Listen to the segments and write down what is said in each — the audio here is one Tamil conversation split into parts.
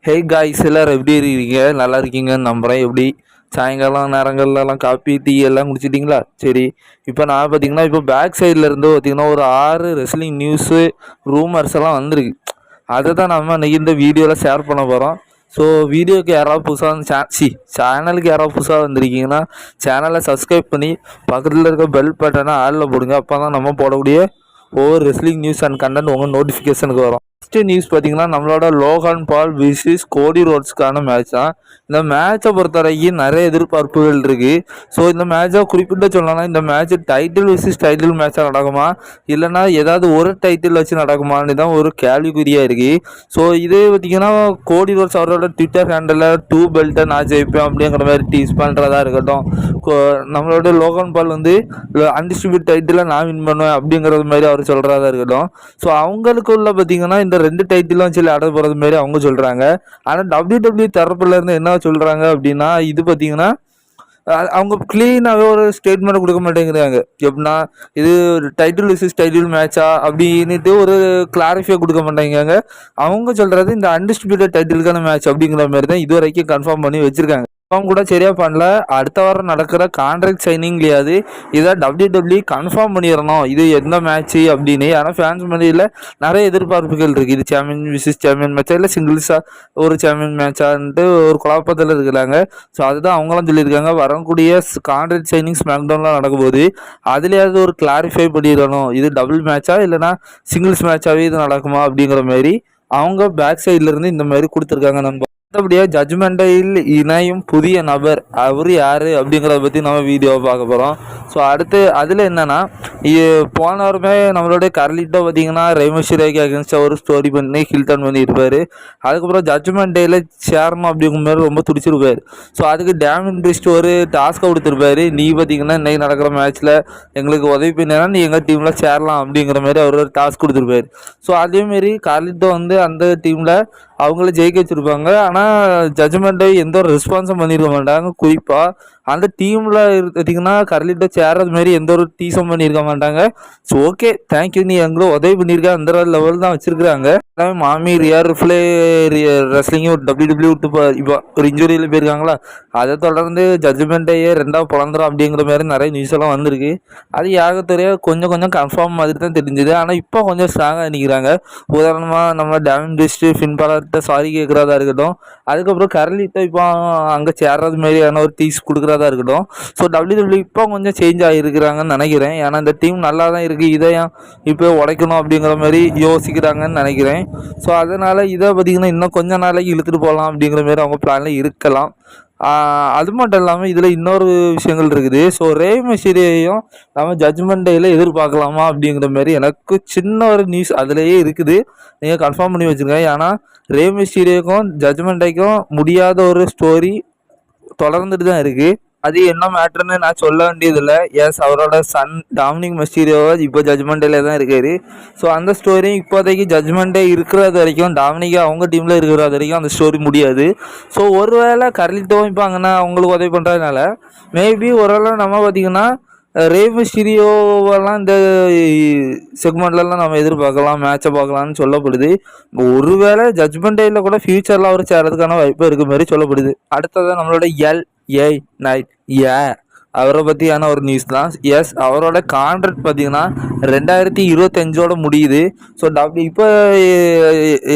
ஹே காய்ஸ் எல்லாரும் எப்படி இருக்கீங்க? நல்லா இருக்கீங்கன்னு நம்புகிறேன். எப்படி சாயங்காலம் நேரங்கள்லாம் காப்பி டீ எல்லாம் குடிச்சிட்டிங்களா? சரி, இப்போ நான் பார்த்தீங்கன்னா இப்போ பேக் சைடில் இருந்து பார்த்தீங்கன்னா ஒரு 6 ரெஸ்லிங் நியூஸு ரூமர்ஸ் எல்லாம் வந்திருக்கு. அதை தான் நம்ம இன்னைக்கு இந்த வீடியோவில் ஷேர் பண்ண போகிறோம். ஸோ வீடியோக்கு யாராவது புதுசாக வந்து சேனலுக்கு யாராவது புதுசாக வந்திருக்கீங்கன்னா சேனலை சப்ஸ்கிரைப் பண்ணி பக்கத்தில் இருக்க பெல் பட்டனை ஆளில் போடுங்க. அப்போ தான் நம்ம போடக்கூடிய ஒவ்வொரு ரெஸ்லிங் நியூஸ் அண்ட் கண்டென்ட் உங்கள் நோட்டிஃபிகேஷனுக்கு வரும். ஃபஸ்ட்டு நியூஸ் பார்த்தீங்கன்னா நம்மளோட லோகான் பால் விசிஸ் கோடி ரோட்ஸ்க்கான மேட்ச் தான். இந்த மேட்சை பொறுத்த வரைக்கும் நிறைய எதிர்பார்ப்புகள் இருக்குது. ஸோ இந்த மேட்சை குறிப்பிட்ட சொல்லலாம், இந்த மேட்ச் டைட்டில் விசிஸ் டைட்டில் மேட்சாக நடக்குமா இல்லைனா ஏதாவது ஒரு டைட்டில் வச்சு நடக்குமான்னு தான் ஒரு கேள்விக்குறியாக இருக்குது. ஸோ இதே பார்த்திங்கன்னா கோடி ரோட்ஸ் அவரோட ட்விட்டர் ஹேண்டலில் 2 பெல்ட்டை நான் ஜெயிப்பேன் அப்படிங்கிற மாதிரி டீஸ் பண்ணுறதா இருக்கட்டும். நம்மளோட லோகான் பால் வந்து அன்டிஸ்ட்ரிபியூட் டைட்டில் நான் வின் பண்ணுவேன் அப்படிங்கிறது மாதிரி அவர் சொல்கிறதா இருக்கட்டும். ஸோ அவங்களுக்குள்ள பார்த்திங்கன்னா இந்த 2 டைட்டிலும் சொல்லி ஆட போகிறது மாரி அவங்க சொல்கிறாங்க. ஆனால் WWE தரப்புலேருந்து என்ன சொல்கிறாங்க அப்படின்னா, இது பார்த்திங்கன்னா அவங்க க்ளீனாகவே ஒரு ஸ்டேட்மெண்ட் கொடுக்க மாட்டேங்கிறாங்க. எப்படின்னா இது டைட்டில் விசிஸ் டைட்டில் மேட்சா அப்படின்ட்டு ஒரு கிளாரிஃபை கொடுக்க மாட்டேங்கிறாங்க. அவங்க சொல்கிறது இந்த அன்டிஸ்ட்ரிபியூட்டட் டைட்டிலுக்கான மேட்ச் அப்படிங்கிற மாதிரி தான் இது வரைக்கும் கன்ஃபார்ம் பண்ணி வச்சுருக்காங்க. கூட சரியாக பண்ணல. அடுத்த வாரம் நடக்கிற கான்ட்ராக்ட் சைனிங்லையாவது இதை WWE கன்ஃபார்ம் பண்ணிடணும் இது எந்த மேட்ச்சு அப்படின்னு. ஆனால் ஃபேன்ஸ் மத்தியில் நிறைய எதிர்பார்ப்புகள் இருக்குது. இது சாம்பியன் விசிஸ் சாம்பியன் மேட்சா இல்லை சிங்கிள்ஸாக ஒரு சாம்பியன் மேட்சான்ட்டு ஒரு குழப்பத்தில் இருக்கிறாங்க. ஸோ அதுதான் அவங்களும் சொல்லியிருக்காங்க. வரக்கூடிய கான்ட்ராக்ட் சைனிங் ஸ்மாக்டவுன்லாம் நடக்கும்போது அதுலேயாவது ஒரு கிளாரிஃபை பண்ணிடணும் இது டபுள் மேட்சா இல்லைனா சிங்கிள்ஸ் மேட்சாகவே இது நடக்குமா அப்படிங்கிற மாதிரி அவங்க பேக் சைட்லேருந்து இந்த மாதிரி கொடுத்துருக்காங்க. நம்ம அடுத்தபடியாக ஜட்ஜ்மெண்ட்டில் இணையும் புதிய நபர் அவர் யார் அப்படிங்கிறத பற்றி நம்ம வீடியோவை பார்க்க போகிறோம். ஸோ அடுத்து அதில் என்னென்னா போன வாரமே நம்மளோட கர்லிட்டோ பார்த்திங்கன்னா ரெய்மஷிராய்க்கு அகேன்ஸ்டாக ஒரு ஸ்டோரி பண்ணி ஹில்டன் பண்ணியிருப்பார். அதுக்கப்புறம் ஜட்ஜ்மெண்ட் டேயில் சேரணும் அப்படிங்கிற மாதிரி ரொம்ப துடிச்சிருப்பார். ஸோ அதுக்கு டேமின் பிரிஸ்ட் ஒரு டாஸ்க்கை கொடுத்துருப்பாரு. நீ பார்த்திங்கன்னா இன்றைக்கி நடக்கிற மேட்ச்சில் எங்களுக்கு உதவி பண்ணினா நீ எங்கள் டீமில் சேரலாம் அப்படிங்கிற மாதிரி அவர் ஒரு டாஸ்க் கொடுத்துருப்பாரு. ஸோ அதேமாரி கர்லிட்டோ வந்து அந்த டீமில் அவங்கள ஜெயிக்க வச்சுருப்பாங்க. ஆனால் ஜட்ஜ்மெண்ட்டை எந்த ஒரு ரெஸ்பான்ஸும் பண்ணியிருக்க மாட்டாங்க. குறிப்பாக அந்த டீமில் பார்த்திங்கன்னா கர்லிட்டோ சேர்றது மாரி எந்த ஒரு டீஸும் பண்ணியிருக்க மாட்டாங்க. ஸோ ஓகே தேங்க்யூ, நீ எங்களும் உதவி பண்ணியிருக்க அந்த லெவல் தான் வச்சுருக்குறாங்க. எல்லாமே மாமி ரியார்ஃப்ளே ரெஸ்லிங்கும் WWE விட்டு இப்போ ஒரு இன்ஜுரியில் போயிருக்காங்களா, அதை தொடர்ந்து ஜட்ஜ்மெண்ட்டையே 2ஆக பிறந்துடும் அப்படிங்கிற மாதிரி நிறைய நியூஸ் எல்லாம் வந்திருக்கு. அது யாகத்துறையாக கொஞ்சம் கொஞ்சம் கன்ஃபார்ம் மாதிரி தான் தெரிஞ்சுது. ஆனால் இப்போ கொஞ்சம் ஸ்ட்ராங்காக நிற்கிறாங்க. உதாரணமாக நம்ம டேமின் பிரிஸ்ட் ஃபின் பாலர்கிட்ட சாரி கேட்குறதா இருக்கட்டும். அதுக்கப்புறம் கர்லிட்டோ இப்போ அங்கே சேர்றது மாதிரியான ஒரு டீஸ் கொடுக்குறதா இருக்கட்டும். ஸோ WWE இப்போ கொஞ்சம் சேஞ்ச் ஆகிருக்கிறாங்கன்னு நினைக்கிறேன். ஏன்னா இந்த டீம் நல்லா தான் இருக்குது, இதையும் இப்போ உடைக்கணும் அப்படிங்கிற மாதிரி யோசிக்கிறாங்கன்னு நினைக்கிறேன். ஸோ அதனால் இதை பார்த்திங்கன்னா இன்னும் கொஞ்சம் நாளைக்கு இழுத்துட்டு போகலாம் அப்படிங்கிற மாதிரி அவங்க பிளானில் இருக்கலாம். அது மட்டும் இல்லாமல் இதில் இன்னொரு விஷயங்கள் இருக்குது. ஸோ ரே மிஸ்டீரியோவையும் நம்ம ஜட்ஜ்மெண்ட் டேயில் எதிர்பார்க்கலாமா அப்படிங்கிற மாதிரி எனக்கு சின்ன ஒரு நியூஸ் அதிலேயே இருக்குது. நீங்கள் கன்ஃபார்ம் பண்ணி வச்சுருக்கேன். ஏன்னா ரே மிஸ்டீரியோக்கும் ஜட்ஜ்மெண்ட் டேக்கும் முடியாத ஒரு ஸ்டோரி தொடர்ந்துட்டு தான் இருக்குது. அது என்ன மேட்ருன்னு நான் சொல்ல வேண்டியதில்லை. எஸ், அவரோட சன் டாமினிக் மிஸ்டீரியோ இப்போ ஜட்ஜ்மெண்ட்டில் தான் இருக்கார். ஸோ அந்த ஸ்டோரி இப்போதைக்கு ஜட்ஜ்மெண்ட்டே இருக்கிறது வரைக்கும் டாமினிக்கு அவங்க டீமில் இருக்கிறது வரைக்கும் அந்த ஸ்டோரி முடியாது. ஸோ ஒருவேளை கர்லிட்டோ இப்போ அங்கன்னா அவங்களுக்கு உதவி பண்ணுறதுனால மேபி ஒருவேளை நம்ம பார்த்திங்கன்னா ரே மிஸ்டீரியோவெல்லாம் இந்த செக்மெண்ட்லலாம் நம்ம எதிர்பார்க்கலாம், மேட்சை பார்க்கலான்னு சொல்லப்படுது. ஒருவேளை ஜட்ஜ்மெண்ட் டேயில் கூட ஃபியூச்சரில் அவர் சேர்றதுக்கான வாய்ப்பு இருக்க மாதிரி சொல்லப்படுது. அடுத்தது நம்மளோட LA Knight அவரை பற்றியான ஒரு நியூஸ் தான். எஸ், அவரோட கான்ட்ராக்ட் பார்த்திங்கன்னா 2025 முடியுது. ஸோ இப்போ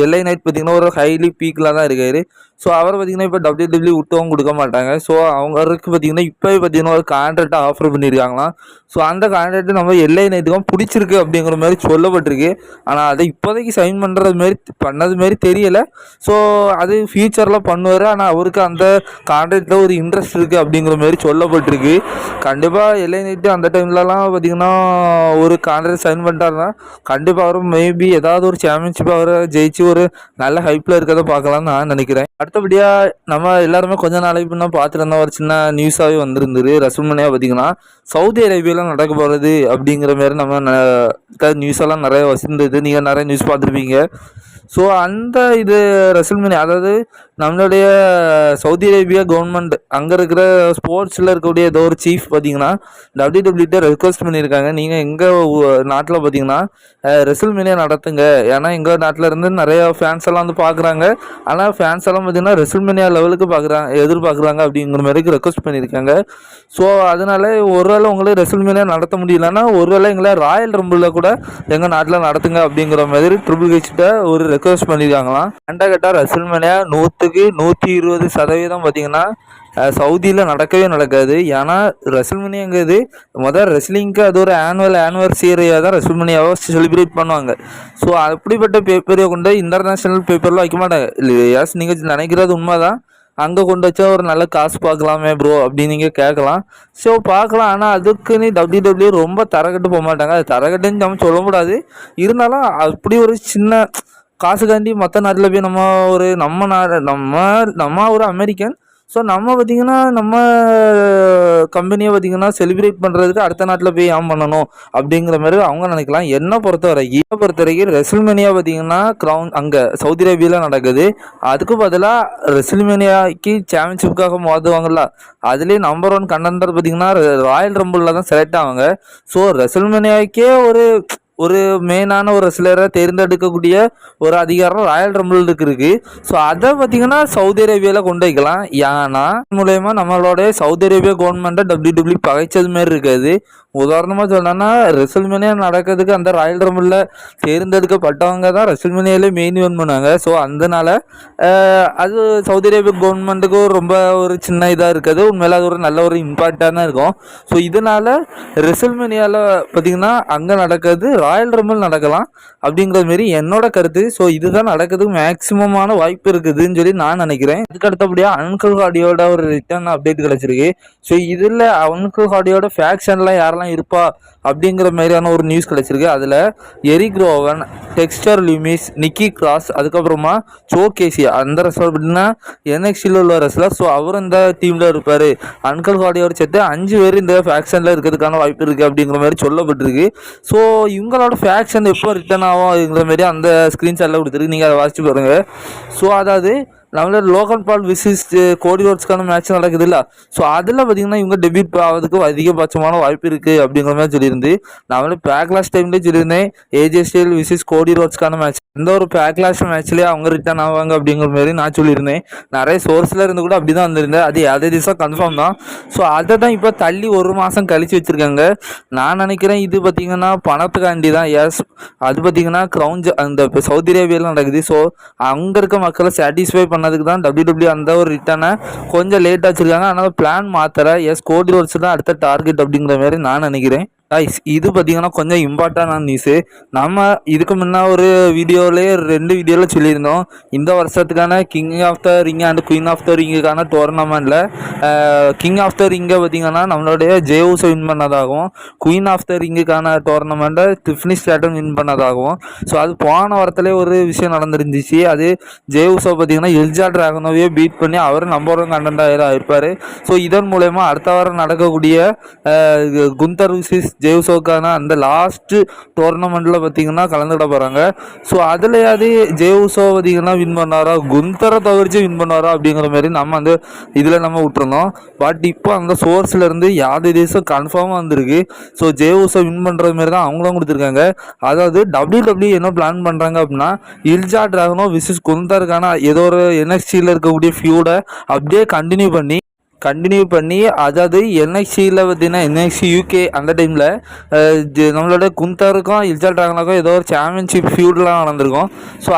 LA Knight பார்த்திங்கன்னா ஒரு ஹைலி பீக்கில் தான் இருக்கார். ஸோ அவர் பார்த்திங்கன்னா இப்போ WWE விட்டவும் கொடுக்க மாட்டாங்க. ஸோ அவங்களுக்கு பார்த்திங்கன்னா இப்போ பார்த்திங்கன்னா ஒரு கான்ட்ராக்டை ஆஃபர் பண்ணியிருக்காங்களாம். ஸோ அந்த கான்ட்ராக்ட் நம்ம LA Knightக்கும் பிடிச்சிருக்கு அப்படிங்கிற மாதிரி சொல்லப்பட்டிருக்கு. ஆனால் அதை இப்போதைக்கு சைன் பண்ணது மாரி தெரியலை. ஸோ அது ஃபியூச்சரில் பண்ணுவார். ஆனால் அவருக்கு அந்த கான்ட்ராக்டில் ஒரு இன்ட்ரெஸ்ட் இருக்குது அப்படிங்கிற மாதிரி சொல்லப்பட்டிருக்கு. கண்டிப்பாக LA Knight அந்த டைம்லலாம் பார்த்திங்கன்னா ஒரு கான்ட்ராக்ட் சைன் பண்ணிட்டாருன்னா கண்டிப்பாக அவரும் மேபி ஏதாவது ஒரு சாம்பியன்ஷிப் அவரை ஜெயிச்சு ஒரு நல்ல ஹைப்பில் இருக்கிறத பார்க்கலான்னு நான் நினைக்கிறேன். அடுத்தபடியாக நம்ம எல்லாருமே கொஞ்ச நாளைக்கு முன்னே பார்த்துருந்தோம், ஒரு சின்ன நியூஸாகவே வந்திருந்தது. ரெஸ்ல்மேனியா பார்த்திங்கன்னா சவுதி அரேபியாவில் நடக்க போகிறது அப்படிங்கிற மாதிரி நம்ம நியூஸெல்லாம் நிறைய வந்திருந்தது. நீங்கள் நிறைய நியூஸ் பார்த்துருப்பீங்க. ஸோ அந்த இது ரெஸ்ல்மேனியா, அதாவது நம்மளுடைய சவுதி அரேபியா கவர்மெண்ட் அங்கே இருக்கிற ஸ்போர்ட்ஸில் இருக்கக்கூடிய ஏதோ ஒரு சீஃப் பார்த்தீங்கன்னா டபிள்யூடபிள்யூட்ட ரெக்வஸ்ட் பண்ணியிருக்காங்க, நீங்கள் எங்கள் நாட்டில் பார்த்தீங்கன்னா ரெசில்மேனியா நடத்துங்க. ஏன்னா எங்கள் நாட்டில் இருந்து நிறைய ஃபேன்ஸ் எல்லாம் வந்து பார்க்குறாங்க. ஆனால் ஃபேன்ஸ் எல்லாம் பார்த்தீங்கன்னா ரெசில்மேனியா லெவலுக்கு எதிர்பார்க்குறாங்க அப்படிங்கிற மாதிரி ரெக்வஸ்ட் பண்ணியிருக்காங்க. ஸோ அதனால ஒருவேளை உங்களே ரெசில்மேனியா நடத்த முடியலன்னா ஒருவேளை எங்களை ராயல் ரம்பிளில் கூட எங்கள் நாட்டில் நடத்துங்க அப்படிங்கிற மாதிரி ட்ரிபிள் ஹெச்கிட்ட ஒரு ரெக்வஸ்ட் பண்ணியிருக்காங்களாம். கேட்டால் ரெசில்மேனியா 100% பார்த்தீங்கன்னா சவுதியில் நடக்கவே நடக்காது. ஏன்னா ரெசில்மேனியாங்கிறது முதல் ரெஸ்லிங்க்கு அது ஒரு ஆனிவர்சரியாக தான் ரெசில்மேனியாவை செலிப்ரேட் பண்ணுவாங்க. ஸோ அப்படிப்பட்ட பேப்பரை கொண்டு இன்டர்நேஷ்னல் பேப்பரில் வைக்க மாட்டாங்க. எஸ் நீங்கள் நினைக்கிறது உண்மை தான், அங்கே கொண்டு வச்சா ஒரு நல்ல காசு பார்க்கலாமே ப்ரோ அப்படின்னு நீங்கள் கேட்கலாம். ஸோ பார்க்கலாம், ஆனால் அதுக்குன்னு டபிள்யூ ரொம்ப தரக்கட்டு போக மாட்டாங்க. அது தரக்கட்டுன்னு நம்ம சொல்ல முடியாது. இருந்தாலும் அப்படி ஒரு சின்ன காசுக்காண்டி மற்ற நாட்டில் போய் நம்ம ஒரு அமெரிக்கன். ஸோ நம்ம பார்த்திங்கன்னா நம்ம கம்பெனியை பார்த்திங்கன்னா செலிப்ரேட் பண்ணுறதுக்கு அடுத்த நாட்டில் போய் ஏன் பண்ணணும் அப்படிங்கிற மாதிரி அவங்க நினைக்கலாம். என்னை பொறுத்த வரைக்கும் ரெசில்மேனியா பார்த்திங்கன்னா அங்கே சவுதி அரேபியாவில் நடக்குது. அதுக்கு பதிலாக ரெசில்மேனியாக்கு சாம்பியன்ஷிப்புக்காக மோதுவாங்கல்ல, அதுலேயே நம்பர் 1 கண்டெண்டர் பார்த்திங்கன்னா ராயல் ரம்பிளில் தான் செலக்ட் ஆவாங்க. ஸோ ரெசில்மேனியாவுக்கே ஒரு மெயினான ஒரு ரெஸ்லரை தேர்ந்தெடுக்கக்கூடிய ஒரு அதிகாரம் ராயல் ரம்பிளுக்கு இருக்குது. ஸோ அதை பார்த்திங்கன்னா சவுதி அரேபியாவில் கொண்டு வைக்கலாம். ஏன்னா மூலயமா நம்மளோட சவுதி அரேபியா கவர்மெண்ட்டை டபிள்யூ பகைச்சது மாரி இருக்காது. உதாரணமாக சொல்லணும்னா ரெசில்மேனியா நடக்கிறதுக்கு அந்த ராயல் ரம்பிளில் தேர்ந்தெடுக்கப்பட்டவங்க தான் ரெசில்மேனியாவிலே மெயின் இவென்ட் பண்ணாங்க. ஸோ அதனால் அது சவுதி அரேபியா கவர்மெண்ட்டுக்கு ரொம்ப ஒரு சின்ன இதாக இருக்காது. உண்மையில அது ஒரு நல்ல ஒரு இம்பாக்டாக தான் இருக்கும். ஸோ இதனால் ரெசில்மேனியாவில் பார்த்திங்கன்னா அங்கே நடக்கிறது ராயல் ரம்பிள் நடக்கலாம் அப்படிங்கிறது மாரி என்னோட கருத்து. ஸோ இதுதான் நடக்கிறதுக்கு மேக்சிமமான வாய்ப்பு இருக்குதுன்னு சொல்லி நான் நினைக்கிறேன். அதுக்கு அடுத்தபடியாக அன்கிள் ஹார்டியோட ஒரு ரிட்டர்ன் அப்டேட் கிடச்சிருக்கு. ஸோ இதில் அன்கிள் ஹார்டியோட ஃபேக்ஷன்லாம் யாரெல்லாம் இருப்பா அப்படிங்கிற மாதிரியான ஒரு நியூஸ் கிடச்சிருக்கு. அதில் எரிக் ரோவன், டெக்ஸ்டர் லியூமிஸ், நிக்கி கிராஸ், அதுக்கப்புறமா ஜோ கேசியா, அந்த ரெஸ்லர் அப்படின்னா NXTயில் உள்ள ரெஸ்லர். ஸோ அவர் இந்த டீமில் இருப்பார். அன்கிள் ஹார்டியோட சேர்த்து 5 பேர் இந்த ஃபேக்ஷனில் இருக்கிறதுக்கான வாய்ப்பு இருக்குது அப்படிங்கிற மாதிரி சொல்லப்பட்டிருக்கு. ஸோ இவங்களோட ஃபேக்ஷன் எப்போ ரிட்டர்ன் ஆகும் அப்படிங்கிற மாதிரி அந்த ஸ்க்ரீன்ஷாட்டில் கொடுத்துருக்கு. நீங்கள் அதை வாசிச்சு பாருங்கள். ஸோ அதாவது நம்மளோட லோகன் பால் விசிஸ் கோடி ரோட்ஸ்க்கான மேட்ச் நடக்குது இல்லை. ஸோ அதில் பார்த்திங்கன்னா இவங்க டெபியூட் ஆகிறதுக்கு அதிகபட்சமான வாய்ப்பு இருக்குது அப்படிங்கிற மாதிரி சொல்லியிருந்து நம்மளே பேக்லாஷ் டைம்லேயே சொல்லியிருந்தேன் AJ Styles விசிஸ் கோடி ரோட்ஸ்க்கான மேட்ச் எந்த ஒரு பேக்லாஷ் மேட்ச்லேயே அவங்க ரிட்டர்ன் ஆவாங்க அப்படிங்கிற மாதிரி நான் சொல்லியிருந்தேன். நிறைய சோர்ஸில் இருந்து கூட அப்படி தான் வந்திருந்தேன். அது அதே திவசம் கன்ஃபார்ம் தான். ஸோ அதை தான் இப்போ தள்ளி 1 மாதம் கழித்து வச்சுருக்காங்க. நான் நினைக்கிறேன் இது பார்த்திங்கன்னா பணத்துக்காண்டி தான். எஸ், அது பார்த்திங்கன்னா அந்த சவுதி அரேபியாவில் நடக்குது. ஸோ அங்கே இருக்க மக்களை சாட்டிஸ்ஃபை பண்ணதுக்கு தான் டபிள்யூ அந்த ஒரு ரிட்டர்னை கொஞ்சம் லேட்டாக வச்சுருக்காங்க. அதனால் பிளான் மாத்திர கோடி ரோட்ஸ் தான் அடுத்த டார்கெட் அப்படிங்கிற மாதிரி நான் நினைக்கிறேன். இது பார்த்திங்கன்னா கொஞ்சம் இம்பார்ட்டண்டான நியூஸு. நம்ம இதுக்கு முன்னே ஒரு வீடியோவிலே 2 வீடியோவில் சொல்லியிருந்தோம். இந்த வருஷத்துக்கான king of the ring and queen of the ரிங்குக்கான டோர்னமெண்ட்டில் கிங் ஆஃப் த ரிங்கை பார்த்திங்கன்னா நம்மளுடைய ஜேயூஸை வின் பண்ணதாகவும், குயின் ஆஃப் த ரிங்குக்கான டோர்னமெண்ட்டை டிஃப்னி ஸ்ட்ராட்டன் வின் பண்ணதாகவும். ஸோ அது போன வாரத்திலே ஒரு விஷயம் நடந்துருந்துச்சு. அது ஜேயூஸை பார்த்திங்கன்னா எல்ஜா டிராகனோவே பீட் பண்ணி அவர் நம்பர் 1 கண்டெண்டராக இருப்பார். ஸோ இதன் மூலயமா அடுத்த வாரம் நடக்கக்கூடிய குந்தர் விசிஸ் ஜேவுசோக்கான அந்த லாஸ்ட்டு டோர்னமெண்ட்டில் பார்த்திங்கன்னா கலந்துக்கிட போகிறாங்க. ஸோ அதுலையாவது ஜேவுசோ பார்த்திங்கன்னா வின் பண்ணாரா, குந்தரை தவிர்த்து வின் பண்ணாரா அப்படிங்கிற மாதிரி நம்ம அந்த இதில் நம்ம விட்டுருந்தோம். பட் இப்போ அந்த சோர்ஸ்லேருந்து யாரு தேசம் கன்ஃபார்மாக வந்திருக்கு. ஸோ ஜேவுசோ வின் பண்ணுறது மாதிரி தான் அவங்களும் கொடுத்துருக்காங்க. அதாவது டபிள்யூ என்ன பிளான் பண்ணுறாங்க அப்படின்னா இல்ஜா டிராகனோ விசிஸ் குந்தருக்கான ஏதோ ஒரு NXTயில் இருக்கக்கூடிய ஃபியூடை அப்படியே கண்டினியூ பண்ணி அதாவது NXTயில் பார்த்தீங்கன்னா NXT UK அந்த டைமில் நம்மளோட குந்தருக்கும் இல்ஜா டிராகனுக்கும் ஏதோ ஒரு சாம்பியன்ஷிப் ஃபியூட்லாம் நடந்திருக்கும். ஸோ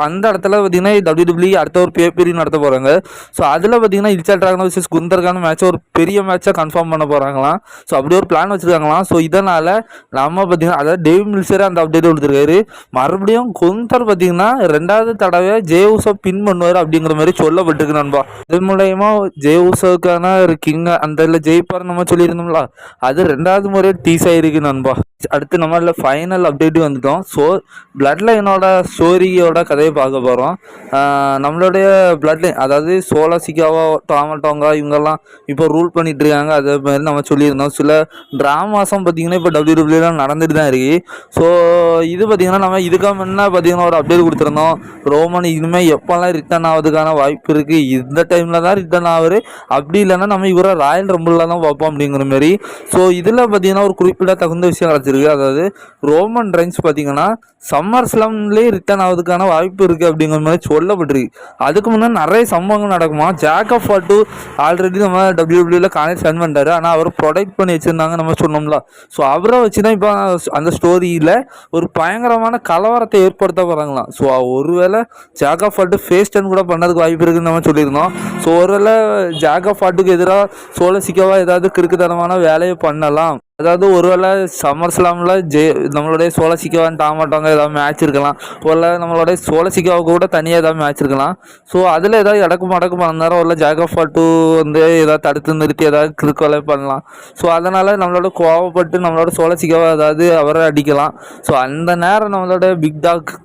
அந்த இடத்துல பார்த்திங்கன்னா டபிள்யூ அடுத்த ஒரு பேப்பரி நடத்த போகிறாங்க. ஸோ அதில் பார்த்திங்கன்னா இல்ஜா டிராகன் விசஸ் குந்தருக்கான மேட்சை ஒரு பெரிய மேட்சாக கன்ஃபார்ம் பண்ண போகிறாங்களாம். ஸோ அப்படி ஒரு பிளான் வச்சுருக்காங்களாம். ஸோ இதனால் நம்ம பார்த்திங்கன்னா அதாவது டேவ் மில்சரே அந்த அப்டேட் கொடுத்துருக்காரு. மறுபடியும் குந்தர் பார்த்திங்கன்னா 2வது தடவை ஜேவுசோ பின் பண்ணுவார் அப்படிங்கிற மாதிரி சொல்லப்பட்டிருக்கு நண்பா. இது மூலயமா ஜேவுசோக்கு வேர்ல்டுக்கான ஒரு கிங் அந்த இதில் ஜெயிப்பார் நம்ம சொல்லியிருந்தோம்ல, அது 2வது முறையே டீஸ் ஆகிருக்கு நண்பா. அடுத்து நம்ம ஃபைனல் அப்டேட்டு வந்துட்டோம். ஸோ பிளட் லைனோட ஸ்டோரியோட கதையை பார்க்க போகிறோம். நம்மளுடைய பிளட் லைன் அதாவது சோலா சிக்காவா டாமட்டோங்கா இவங்கெல்லாம் இப்போ ரூல் பண்ணிட்டு இருக்காங்க. அதே மாதிரி நம்ம சொல்லியிருந்தோம். சில ட்ராமாஸும் பார்த்திங்கன்னா இப்போ WWE நடந்துட்டு தான் இருக்குது. ஸோ இது பார்த்திங்கன்னா நம்ம இதுக்கு முன்னே பார்த்திங்கன்னா ஒரு அப்டேட் கொடுத்துருந்தோம். ரோமன் இனிமேல் எப்போல்லாம் ரிட்டர்ன் ஆகுதுக்கான வாய்ப்பு இருக்குது, இந்த டைமில் தான் ரிட்டர்ன் ஆகுது, அப்படி இல்லைன்னா நம்ம இவரை ராயல் ரம்பிளில் தான் பார்ப்போம் அப்படிங்கிற மாதிரி. ஸோ இதில் பார்த்திங்கன்னா ஒரு குறிப்பிட்ட தகுந்த விஷயம் கிடச்சிருக்கு. அதாவது ரோமன் ரெயின்ஸ் பார்த்திங்கன்னா சம்மர் ஸ்லாம்லேயே ரிட்டர்ன் ஆகுதுக்கான வாய்ப்பு இருக்குது அப்படிங்கிற மாதிரி சொல்லப்பட்டிருக்கு. அதுக்கு முன்னாடி நிறைய சம்பவங்கள் நடக்குமா. ஜாக் ஆஃப் வார் 2 ஆல்ரெடி நம்ம WWE காலேஜ் சென்ட் பண்ணிட்டாரு, ஆனால் அவர் ப்ரொடெக்ட் பண்ணி வச்சுருந்தாங்க நம்ம சொன்னோம்ல. ஸோ அவரை வச்சு தான் இப்போ அந்த ஸ்டோரியில் ஒரு பயங்கரமான கலவரத்தை ஏற்படுத்த போகிறாங்களாம். ஸோ ஒருவேளை Jack of War 2 face turn கூட பண்ணதுக்கு வாய்ப்பு இருக்குதுன்னு நம்ம சொல்லியிருந்தோம். ஸோ ஒருவேளை ஜாக் ஆஃப் வார் 2க்கு எதிராக சோலோ சிக்காவா ஏதாவது கிறுக்குத்தனமான வேலையை பண்ணலாம். அதாவது ஒருவேளை சம்மர் ஸ்லாமில் நம்மளுடைய சோலோ சிக்காவான் டாமாட்டோங்க ஏதாவது மேட்ச் இருக்கலாம், ஒருவேளை நம்மளுடைய சோலோ சிக்காவுக்கு கூட தனியாக ஏதாவது மேட்ச் இருக்கலாம். ஸோ அதில் ஏதாவது இடக்கு பண்ணாரம் இல்லை ஜாக் ஆஃப் வார் 2 வந்து ஏதாவது தடுத்து நிறுத்தி ஏதாவது கிறுக்கொலை பண்ணலாம். ஸோ அதனால் நம்மளோட கோவப்பட்டு நம்மளோட சோலோ சிக்காவை ஏதாவது அவரை அடிக்கலாம். ஸோ அந்த நேரம் நம்மளோட பிக் டாக்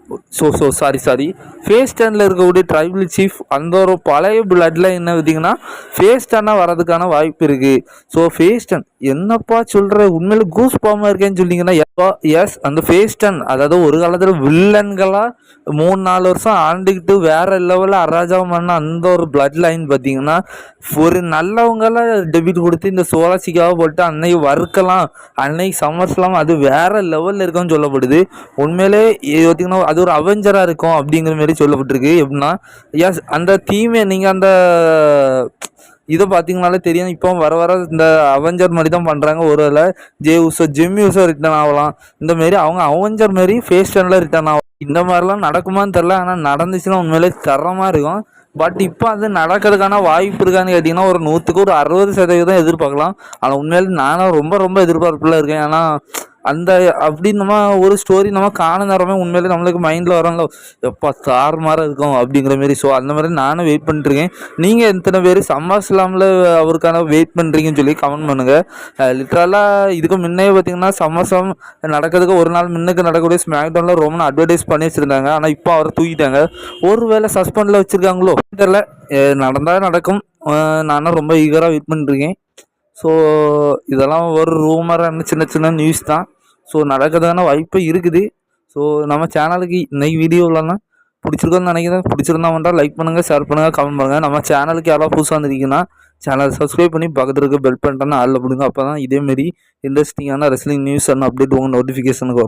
சாரி ஃபேஸ் டர்னில் இருக்கக்கூடிய ட்ரைபிள் சீஃப் அந்த ஒரு பழைய பிளட் லைன் என்ன பார்த்தீங்கன்னா ஃபேஸ் டர்னாக வரதுக்கான வாய்ப்பு இருக்குது. ஸோ ஃபேஸ் டன் என்னப்பா சொல்கிற, உண்மையில கூஸ் பாமாக இருக்கேன்னு சொல்லிங்கன்னா எஸ் அந்த ஃபேஸ் டன் அதாவது ஒரு காலத்தில் வில்லன்களாக 3-4 வருஷம் ஆண்டுக்கிட்டு வேறு லெவலில் அராஜகம் பண்ண அந்த ஒரு பிளட் லைன் பார்த்திங்கன்னா ஒரு நல்லவங்களாம் டெபிட் கொடுத்து இந்த சோலா சிக்காவை போட்டு அன்னைக்கு வறுக்கலாம், அன்னைக்கு சமர்ஸ்லாம் அது வேறு லெவலில் இருக்குன்னு சொல்லப்படுது. உண்மையிலே பார்த்திங்கன்னா அது ஒரு அவெஞ்சராக இருக்கும் அப்படிங்கிற மாதிரி சொல்லப்பட்டிருக்கு. எப்படின்னா எஸ் அந்த தீமை நீங்கள் அந்த இதை பார்த்தீங்கனாலே தெரியும். இப்போ வர இந்த அவெஞ்சர் மாதிரி தான் பண்ணுறாங்க. ஒருவேளை ஜிம் யூஸோ ரிட்டர்ன் ஆகலாம், இந்தமாரி அவங்க அவெஞ்சர் மாரி ஃபேஸ் டர்னில் ரிட்டர்ன் ஆகலாம். இந்த மாதிரிலாம் நடக்குமான்னு தெரில, ஆனால் நடந்துச்சுன்னா உண்மையிலே தரமாக இருக்கும். பட் இப்போ அது நடக்கிறதுக்கான வாய்ப்பு இருக்கான்னு கேட்டிங்கன்னா ஒரு 100க்கு ஒரு 60% எதிர்பார்க்கலாம். ஆனால் உண்மையிலே நானும் ரொம்ப எதிர்பார்ப்பில் இருக்கேன். ஏன்னா அந்த அப்படி நம்ம ஒரு ஸ்டோரி நம்ம காண நேரமே உண்மையிலே நம்மளுக்கு மைண்டில் வரல, எப்போ தார் மாதிரி இருக்கும் அப்படிங்கிற மாரி. ஸோ அந்த மாதிரி நானும் வெயிட் பண்ணிட்டுருக்கேன். நீங்கள் எத்தனை பேர் சம்மர் ஸ்லாமில் அவருக்கான வெயிட் பண்ணுறீங்கன்னு சொல்லி கமெண்ட் பண்ணுங்கள். லிட்ரலாக இதுக்கு முன்னே பார்த்தீங்கன்னா சம்மர் ஸ்லாம் நடக்கிறதுக்கு ஒரு நாள் முன்னுக்கு நடக்கக்கூடிய ஸ்மாக்டவுனில் ரொம்ப அட்வர்டைஸ் பண்ணி வச்சுருந்தாங்க. ஆனால் இப்போ அவரை தூக்கிட்டாங்க. ஒரு வேளை சஸ்பெண்டில் வச்சுருக்காங்களோ தெரில, நடந்தால் நடக்கும். நானும் ரொம்ப ஈகராக வெயிட் பண்ணிட்டுருக்கேன். ஸோ இதெல்லாம் ஒரு ரூமரான சின்ன நியூஸ் தான். ஸோ நடக்கிறதான வாய்ப்பு இருக்குது. ஸோ நம்ம சேனலுக்கு இன்றைக்கி வீடியோவிலலாம் பிடிச்சிருக்கோன்னு நினைக்கிறேன். பிடிச்சிருந்தா மட்டும் லைக் பண்ணுங்கள், ஷேர் பண்ணுங்கள், கமெண்ட் பண்ணுங்கள். நம்ம சேனலுக்கு யாராவது புதுசாக வந்துருக்கீங்கன்னா சேனலை சப்ஸ்கிரைப் பண்ணி பக்கத்தில் இருக்க பெல் பட்டனை ஆளில் போடுங்க. அப்போ தான் இதேமாரி இன்ட்ரெஸ்டிங்கான ரெஸ்லிங் நியூஸ் அண்ட் அப்டேட் உங்கள் நோட்டிஃபிகேஷனுக்கு வரும்.